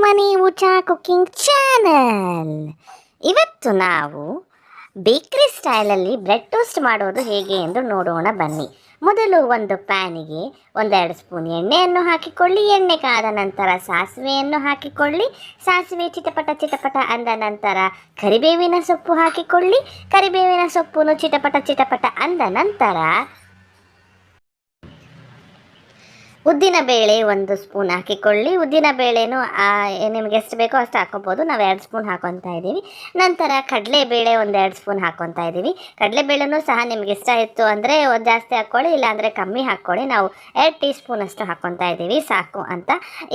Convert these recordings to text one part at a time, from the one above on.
ಮನಿ ಊಟ cooking channel. ಇವತ್ತು ನಾವು ಬೇಕರಿ ಸ್ಟೈಲಲ್ಲಿ ಬ್ರೆಡ್ ಟೋಸ್ಟ್ ಮಾಡೋದು ಹೇಗೆ ಎಂದು ನೋಡೋಣ ಬನ್ನಿ. ಮೊದಲು ಒಂದು ಪ್ಯಾನಿಗೆ 1-2 ಸ್ಪೂನ್ ಎಣ್ಣೆಯನ್ನು ಹಾಕಿಕೊಳ್ಳಿ. ಎಣ್ಣೆ ಕಾದ ನಂತರ ಸಾಸಿವೆಯನ್ನು ಹಾಕಿಕೊಳ್ಳಿ. ಸಾಸಿವೆ ಚಿಟಪಟ ಚಿಟಪಟ ಅಂದ ನಂತರ ಕರಿಬೇವಿನ ಸೊಪ್ಪು ಹಾಕಿಕೊಳ್ಳಿ. ಕರಿಬೇವಿನ ಸೊಪ್ಪು ಚಿಟಪಟ ಚಿಟಪಟ ಅಂದ ನಂತರ ಉದ್ದಿನ ಬೇಳೆ 1 ಸ್ಪೂನ್ ಹಾಕಿಕೊಳ್ಳಿ. ಉದ್ದಿನ ಬೇಳೆನೂ ನಿಮಗೆ ಎಷ್ಟು ಬೇಕೋ ಅಷ್ಟು ಹಾಕೋಬೋದು. ನಾವು 2 ಸ್ಪೂನ್ ಹಾಕೊತಾ ಇದ್ದೀವಿ. ನಂತರ ಕಡಲೆಬೇಳೆ 1-2 ಸ್ಪೂನ್ ಹಾಕೊತಾ ಇದ್ದೀವಿ. ಕಡಲೆಬೇಳೆನೂ ಸಹ ನಿಮ್ಗೆ ಇಷ್ಟ ಇತ್ತು ಅಂದರೆ ಜಾಸ್ತಿ ಹಾಕ್ಕೊಳ್ಳಿ, ಇಲ್ಲಾಂದರೆ ಕಮ್ಮಿ ಹಾಕ್ಕೊಳ್ಳಿ. ನಾವು 2 ಟೀ ಸ್ಪೂನ್ ಅಷ್ಟು ಹಾಕೊತಾ ಇದ್ದೀವಿ, ಸಾಕು ಅಂತ.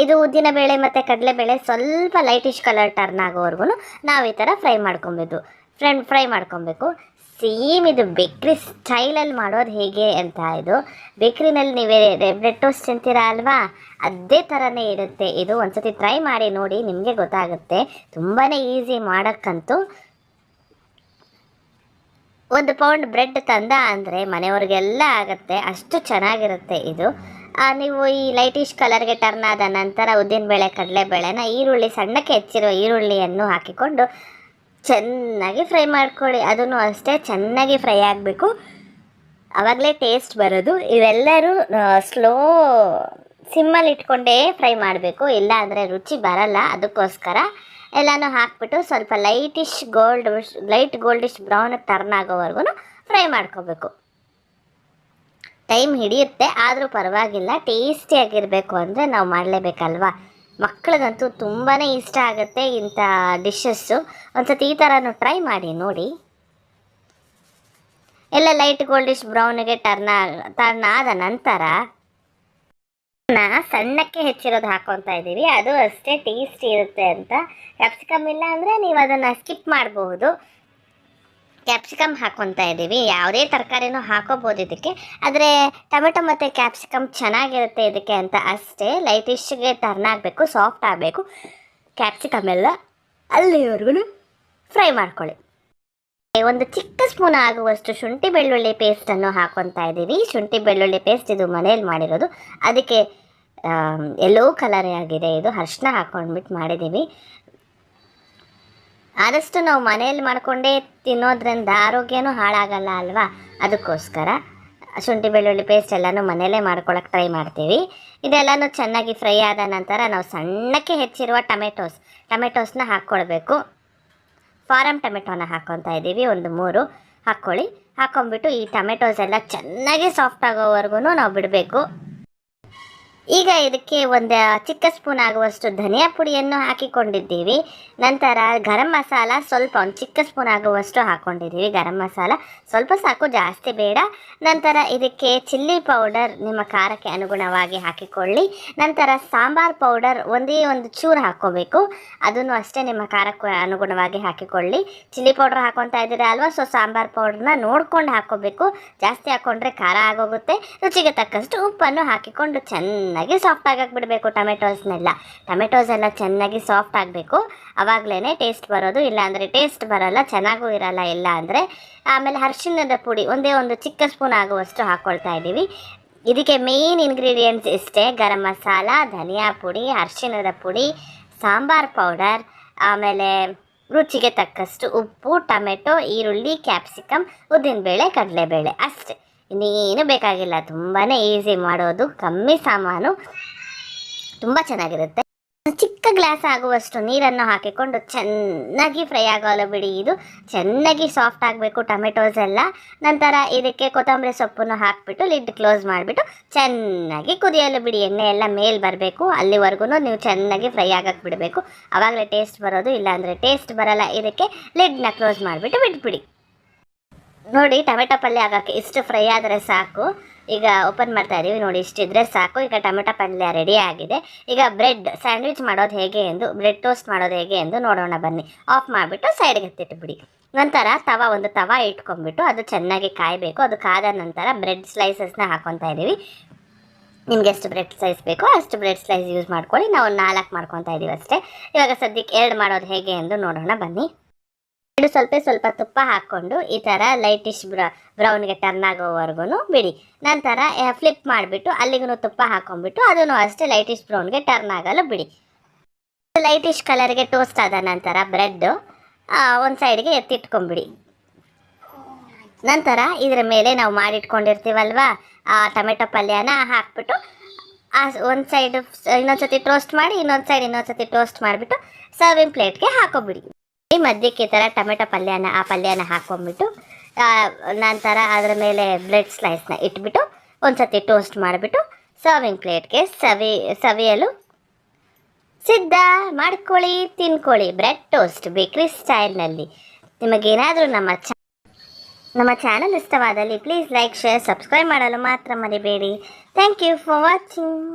ಇದು ಉದ್ದಿನ ಬೇಳೆ ಮತ್ತು ಕಡಲೆಬೇಳೆ ಸ್ವಲ್ಪ ಲೈಟಿಶ್ ಕಲರ್ ಟರ್ನ್ ಆಗೋವರೆಗೂ ನಾವು ಈ ಥರ ಫ್ರೈ ಮಾಡ್ಕೊಬೇಕು. ಸೇಮ್ ಇದು ಬೇಕ್ರಿ ಸ್ಟೈಲಲ್ಲಿ ಮಾಡೋದು ಹೇಗೆ ಅಂತ. ಇದು ಬೇಕ್ರಿನಲ್ಲಿ ನೀವೇ ಬ್ರೆಡ್ ಟೋಸ್ಟ್ ತಿಂತೀರಾ ಅಲ್ವಾ, ಅದೇ ಥರನೇ ಇರುತ್ತೆ ಇದು. ಒಂದ್ಸತಿ ಟ್ರೈ ಮಾಡಿ ನೋಡಿ, ನಿಮಗೆ ಗೊತ್ತಾಗುತ್ತೆ. ತುಂಬಾ ಈಸಿ ಮಾಡೋಕ್ಕಂತೂ. 1 ಪೌಂಡ್ ಬ್ರೆಡ್ ತಂದ ಅಂದರೆ ಮನೆಯವ್ರಿಗೆಲ್ಲ ಆಗುತ್ತೆ, ಅಷ್ಟು ಚೆನ್ನಾಗಿರುತ್ತೆ ಇದು. ನೀವು ಈ ಲೈಟಿಶ್ ಕಲರ್ಗೆ ಟರ್ನ್ ಆದ ನಂತರ ಉದ್ದಿನಬೇಳೆ ಕಡಲೆಬೇಳೆನ ಸಣ್ಣಕ್ಕೆ ಹೆಚ್ಚಿರೋ ಈರುಳ್ಳಿಯನ್ನು ಹಾಕಿಕೊಂಡು ಚೆನ್ನಾಗಿ ಫ್ರೈ ಮಾಡ್ಕೊಳ್ಳಿ. ಅದನ್ನು ಅಷ್ಟೇ ಚೆನ್ನಾಗಿ ಫ್ರೈ ಆಗಬೇಕು, ಆವಾಗಲೇ ಟೇಸ್ಟ್ ಬರೋದು. ಇವೆಲ್ಲರೂ ಸ್ಲೋ ಸಿಮ್ಮಲ್ಲಿ ಇಟ್ಕೊಂಡೇ ಫ್ರೈ ಮಾಡಬೇಕು, ಇಲ್ಲ ಅಂದರೆ ರುಚಿ ಬರಲ್ಲ. ಅದಕ್ಕೋಸ್ಕರ ಎಲ್ಲನೂ ಹಾಕ್ಬಿಟ್ಟು ಸ್ವಲ್ಪ ಲೈಟ್ ಗೋಲ್ಡಿಶ್ ಬ್ರೌನ್ ಟರ್ನ್ ಆಗೋವರೆಗೂ ಫ್ರೈ ಮಾಡ್ಕೋಬೇಕು. ಟೈಮ್ ಹಿಡಿಯುತ್ತೆ, ಆದರೂ ಪರವಾಗಿಲ್ಲ. ಟೇಸ್ಟಿಯಾಗಿರಬೇಕು ಅಂದರೆ ನಾವು ಮಾಡಲೇಬೇಕಲ್ವಾ. ಮಕ್ಕಳಿಗಂತೂ ತುಂಬಾ ಇಷ್ಟ ಆಗುತ್ತೆ ಇಂಥ ಡಿಶಸ್ಸು. ಒಂದ್ಸತಿ ಈ ಥರನೂ ಟ್ರೈ ಮಾಡಿ ನೋಡಿ. ಎಲ್ಲ ಲೈಟ್ ಗೋಲ್ಡಿಶ್ ಬ್ರೌನ್ಗೆ ಟರ್ನ್ ಆದ ನಂತರ ಸಣ್ಣಕ್ಕೆ ಹೆಚ್ಚಿರೋದು ಹಾಕೊತಾ ಇದ್ದೀವಿ. ಅದು ಅಷ್ಟೇ ಟೇಸ್ಟಿ ಇರುತ್ತೆ ಅಂತ. ಕ್ಯಾಪ್ಸಿಕಮ್ ಇಲ್ಲ ಅಂದರೆ ನೀವು ಅದನ್ನು ಸ್ಕಿಪ್ ಮಾಡಬಹುದು. ಕ್ಯಾಪ್ಸಿಕಮ್ ಹಾಕ್ಕೊತಾ ಇದ್ದೀವಿ. ಯಾವುದೇ ತರಕಾರಿನೂ ಹಾಕೋಬೋದು ಇದಕ್ಕೆ, ಆದರೆ ಟೊಮೆಟೊ ಮತ್ತು ಕ್ಯಾಪ್ಸಿಕಮ್ ಚೆನ್ನಾಗಿರುತ್ತೆ ಇದಕ್ಕೆ ಅಂತ ಅಷ್ಟೇ. ಲೈಟಿಶ್ಗೆ ಟರ್ನ್ ಆಗಬೇಕು, ಸಾಫ್ಟ್ ಆಗಬೇಕು ಕ್ಯಾಪ್ಸಿಕಮ್ ಎಲ್ಲ, ಅಲ್ಲಿವರೆಗೂ ಫ್ರೈ ಮಾಡ್ಕೊಳ್ಳಿ. 1 ಚಿಕ್ಕ ಸ್ಪೂನ್ ಆಗುವಷ್ಟು ಶುಂಠಿ ಬೆಳ್ಳುಳ್ಳಿ ಪೇಸ್ಟನ್ನು ಹಾಕ್ಕೊತಾ ಇದ್ದೀವಿ. ಶುಂಠಿ ಬೆಳ್ಳುಳ್ಳಿ ಪೇಸ್ಟ್ ಇದು ಮನೇಲಿ ಮಾಡಿರೋದು, ಅದಕ್ಕೆ ಯೆಲ್ಲೋ ಕಲರ್ ಆಗಿದೆ. ಇದು ಅರಿಶಿನ ಹಾಕ್ಕೊಂಡ್ಬಿಟ್ಟು ಮಾಡಿದ್ದೀವಿ. ಆದಷ್ಟು ನಾವು ಮನೆಯಲ್ಲಿ ಮಾಡಿಕೊಂಡೇ ತಿನ್ನೋದ್ರಿಂದ ಆರೋಗ್ಯನೂ ಹಾಳಾಗಲ್ಲ ಅಲ್ವಾ. ಅದಕ್ಕೋಸ್ಕರ ಶುಂಠಿ ಬೆಳ್ಳುಳ್ಳಿ ಪೇಸ್ಟ್ ಎಲ್ಲನೂ ಮನೆಯಲ್ಲೇ ಮಾಡ್ಕೊಳ್ಳೋಕೆ ಟ್ರೈ ಮಾಡ್ತೀವಿ. ಇದೆಲ್ಲನೂ ಚೆನ್ನಾಗಿ ಫ್ರೈ ಆದ ನಂತರ ನಾವು ಸಣ್ಣಕ್ಕೆ ಹೆಚ್ಚಿರುವ ಟೊಮೆಟೋಸ್ನ ಹಾಕ್ಕೊಳ್ಬೇಕು. ಫಾರಮ್ ಟೊಮೆಟೋನ ಹಾಕ್ಕೊತಾ ಇದ್ದೀವಿ. 3 ಹಾಕ್ಕೊಳ್ಳಿ. ಹಾಕ್ಕೊಂಬಿಟ್ಟು ಈ ಟೊಮೆಟೋಸ್ ಎಲ್ಲ ಚೆನ್ನಾಗಿ ಸಾಫ್ಟ್ ಆಗೋವರೆಗೂ ನಾವು ಬಿಡಬೇಕು. ಈಗ ಇದಕ್ಕೆ 1 ಚಿಕ್ಕ ಸ್ಪೂನ್ ಆಗುವಷ್ಟು ಧನಿಯಾ ಪುಡಿಯನ್ನು ಹಾಕಿಕೊಂಡಿದ್ದೀವಿ. ನಂತರ ಗರಂ ಮಸಾಲ ಸ್ವಲ್ಪ 1 ಚಿಕ್ಕ ಸ್ಪೂನ್ ಆಗುವಷ್ಟು ಹಾಕ್ಕೊಂಡಿದ್ದೀವಿ. ಗರಂ ಮಸಾಲ ಸ್ವಲ್ಪ ಸಾಕು, ಜಾಸ್ತಿ ಬೇಡ. ನಂತರ ಇದಕ್ಕೆ ಚಿಲ್ಲಿ ಪೌಡರ್ ನಿಮ್ಮ ಖಾರಕ್ಕೆ ಅನುಗುಣವಾಗಿ ಹಾಕಿಕೊಳ್ಳಿ. ನಂತರ ಸಾಂಬಾರ್ ಪೌಡರ್ ಒಂದೇ 1 ಚೂರು ಹಾಕ್ಕೋಬೇಕು, ಅದನ್ನು ಅಷ್ಟೇ ನಿಮ್ಮ ಖಾರಕ್ಕೆ ಅನುಗುಣವಾಗಿ ಹಾಕಿಕೊಳ್ಳಿ. ಚಿಲ್ಲಿ ಪೌಡರ್ ಹಾಕ್ಕೊತಾ ಇದ್ದೀರಾ ಅಲ್ವಾ, ಸೊ ಸಾಂಬಾರ್ ಪೌಡ್ರನ್ನ ನೋಡ್ಕೊಂಡು ಹಾಕ್ಕೋಬೇಕು. ಜಾಸ್ತಿ ಹಾಕ್ಕೊಂಡ್ರೆ ಖಾರ ಆಗೋಗುತ್ತೆ. ರುಚಿಗೆ ತಕ್ಕಷ್ಟು ಉಪ್ಪನ್ನು ಹಾಕಿಕೊಂಡು ಚೆನ್ನಾಗಿ ಸಾಫ್ಟ್ ಆಗಕ್ಕೆ ಬಿಡಬೇಕು. ಟೊಮೆಟೋಸ್ ಎಲ್ಲ ಚೆನ್ನಾಗಿ ಸಾಫ್ಟ್ ಆಗಬೇಕು, ಆವಾಗಲೇ ಟೇಸ್ಟ್ ಬರೋದು. ಇಲ್ಲಾಂದರೆ ಟೇಸ್ಟ್ ಬರಲ್ಲ, ಚೆನ್ನಾಗೂ ಇರಲ್ಲ ಇಲ್ಲ ಅಂದರೆ. ಆಮೇಲೆ ಅರಿಶಿಣದ ಪುಡಿ ಒಂದೇ 1 ಚಿಕ್ಕ ಸ್ಪೂನ್ ಆಗುವಷ್ಟು ಹಾಕ್ಕೊಳ್ತಾ ಇದ್ದೀವಿ. ಇದಕ್ಕೆ ಮೇನ್ ಇಂಗ್ರೀಡಿಯೆಂಟ್ಸ್ ಇಷ್ಟೇ: ಗರಂ ಮಸಾಲ, ಧನಿಯಾ ಪುಡಿ, ಅರಿಶಿಣದ ಪುಡಿ, ಸಾಂಬಾರ್ ಪೌಡರ್, ಆಮೇಲೆ ರುಚಿಗೆ ತಕ್ಕಷ್ಟು ಉಪ್ಪು, ಟೊಮೆಟೊ, ಈರುಳ್ಳಿ, ಕ್ಯಾಪ್ಸಿಕಮ್, ಉದ್ದಿನಬೇಳೆ, ಕಡಲೆಬೇಳೆ ಅಷ್ಟೇ. ಇನ್ನೇನು ಬೇಕಾಗಿಲ್ಲ. ತುಂಬಾ ಈಸಿ ಮಾಡೋದು, ಕಮ್ಮಿ ಸಾಮಾನು, ತುಂಬ ಚೆನ್ನಾಗಿರುತ್ತೆ. ಚಿಕ್ಕ ಗ್ಲಾಸ್ ಆಗುವಷ್ಟು ನೀರನ್ನು ಹಾಕಿಕೊಂಡು ಚೆನ್ನಾಗಿ ಫ್ರೈ ಆಗೋಲ್ಲ ಬಿಡಿ. ಇದು ಚೆನ್ನಾಗಿ ಸಾಫ್ಟ್ ಆಗಬೇಕು ಟೊಮೆಟೋಸ್ ಎಲ್ಲ. ನಂತರ ಇದಕ್ಕೆ ಕೊತ್ತಂಬರಿ ಸೊಪ್ಪನ್ನು ಹಾಕಿಬಿಟ್ಟು ಲಿಡ್ ಕ್ಲೋಸ್ ಮಾಡಿಬಿಟ್ಟು ಚೆನ್ನಾಗಿ ಕುದಿಯಲು ಬಿಡಿ. ಎಣ್ಣೆ ಎಲ್ಲ ಮೇಲೆ ಬರಬೇಕು, ಅಲ್ಲಿವರೆಗೂ ನೀವು ಚೆನ್ನಾಗಿ ಫ್ರೈ ಆಗಕ್ಕೆ ಬಿಡಬೇಕು. ಆವಾಗಲೇ ಟೇಸ್ಟ್ ಬರೋದು, ಇಲ್ಲಾಂದರೆ ಟೇಸ್ಟ್ ಬರಲ್ಲ. ಇದಕ್ಕೆ ಲಿಡ್ನ ಕ್ಲೋಸ್ ಮಾಡಿಬಿಟ್ಟು ಬಿಟ್ಬಿಡಿ. ನೋಡಿ, ಟೊಮೆಟೊ ಪಲ್ಯ ಆಗೋಕ್ಕೆ ಇಷ್ಟು ಫ್ರೈ ಆದರೆ ಸಾಕು. ಈಗ ಓಪನ್ ಮಾಡ್ತಾ ಇದ್ದೀವಿ, ನೋಡಿ ಇಷ್ಟಿದ್ರೆ ಸಾಕು. ಈಗ ಟೊಮೆಟೊ ಪಲ್ಯ ರೆಡಿ ಆಗಿದೆ. ಈಗ ಬ್ರೆಡ್ ಟೋಸ್ಟ್ ಮಾಡೋದು ಹೇಗೆ ಎಂದು ನೋಡೋಣ ಬನ್ನಿ. ಆಫ್ ಮಾಡಿಬಿಟ್ಟು ಸೈಡ್ಗೆ ಎತ್ತಿಟ್ಬಿಡಿ. ನಂತರ ಒಂದು ತವ ಇಟ್ಕೊಂಡ್ಬಿಟ್ಟು ಅದು ಚೆನ್ನಾಗಿ ಕಾಯಬೇಕು. ಅದು ಕಾದ ನಂತರ ಬ್ರೆಡ್ ಸ್ಲೈಸಸ್ನ ಹಾಕ್ಕೊತಾ ಇದ್ದೀವಿ. ನಿಮ್ಗೆ ಎಷ್ಟು ಬ್ರೆಡ್ ಸ್ಲೈಸ್ ಬೇಕೋ ಅಷ್ಟು ಬ್ರೆಡ್ ಸ್ಲೈಸ್ ಯೂಸ್ ಮಾಡ್ಕೊಳ್ಳಿ. ನಾವು 4 ಮಾಡ್ಕೊತಾ ಇದ್ದೀವಿ ಅಷ್ಟೇ. ಇವಾಗ ಸದ್ಯಕ್ಕೆ 2 ಮಾಡೋದು ಹೇಗೆ ಎಂದು ನೋಡೋಣ ಬನ್ನಿ. ಸ್ವಲ್ಪ ತುಪ್ಪ ಹಾಕ್ಕೊಂಡು ಈ ಥರ ಲೈಟಿಶ್ ಬ್ರೌನ್ಗೆ ಟರ್ನ್ ಆಗೋವರೆಗೂ ಬಿಡಿ. ನಂತರ ಫ್ಲಿಪ್ ಮಾಡಿಬಿಟ್ಟು ಅಲ್ಲಿಗೂ ತುಪ್ಪ ಹಾಕ್ಕೊಂಡ್ಬಿಟ್ಟು ಅದನ್ನು ಅಷ್ಟೇ ಲೈಟಿಶ್ ಬ್ರೌನ್ಗೆ ಟರ್ನ್ ಆಗಲು ಬಿಡಿ. ಲೈಟಿಶ್ ಕಲರ್ಗೆ ಟೋಸ್ಟ್ ಆದ ನಂತರ ಬ್ರೆಡ್ ಒಂದು ಸೈಡ್ಗೆ ಎತ್ತಿಟ್ಕೊಂಬಿಡಿ. ನಂತರ ಇದರ ಮೇಲೆ ನಾವು ಮಾಡಿಟ್ಕೊಂಡಿರ್ತೀವಲ್ವ ಟೊಮೆಟೊ ಪಲ್ಯನ ಹಾಕ್ಬಿಟ್ಟು ಒಂದು ಸೈಡ್ ಇನ್ನೊಂದು ಸತಿ ಟೋಸ್ಟ್ ಮಾಡಿ ಇನ್ನೊಂದು ಸತಿ ಟೋಸ್ಟ್ ಮಾಡಿಬಿಟ್ಟು ಸರ್ವಿಂಗ್ ಪ್ಲೇಟ್ಗೆ ಹಾಕೋಬಿಡಿ. ಈ ಮಧ್ಯಕ್ಕೆ ಈ ಥರ ಟೊಮೆಟೊ ಪಲ್ಯನ ಹಾಕ್ಕೊಂಬಿಟ್ಟು ನಂತರ ಅದರ ಮೇಲೆ ಬ್ರೆಡ್ ಸ್ಲೈಸ್ನ ಇಟ್ಬಿಟ್ಟು ಒಂದು ಸತಿ ಟೋಸ್ಟ್ ಮಾಡಿಬಿಟ್ಟು ಸರ್ವಿಂಗ್ ಪ್ಲೇಟ್ಗೆ ಸವಿಯಲು ಸಿದ್ಧ. ಮಾಡ್ಕೊಳ್ಳಿ, ತಿನ್ಕೊಳ್ಳಿ. ಬ್ರೆಡ್ ಟೋಸ್ಟ್ ಬೇಕ್ರಿ ಸ್ಟೈಲ್ನಲ್ಲಿ. ನಿಮಗೇನಾದರೂ ನಮ್ಮ ಚಾನಲ್ ಇಷ್ಟವಾದಲ್ಲಿ ಪ್ಲೀಸ್ ಲೈಕ್, ಶೇರ್, ಸಬ್ಸ್ಕ್ರೈಬ್ ಮಾಡಲು ಮಾತ್ರ ಮರಿಬೇಡಿ. Thank you for watching.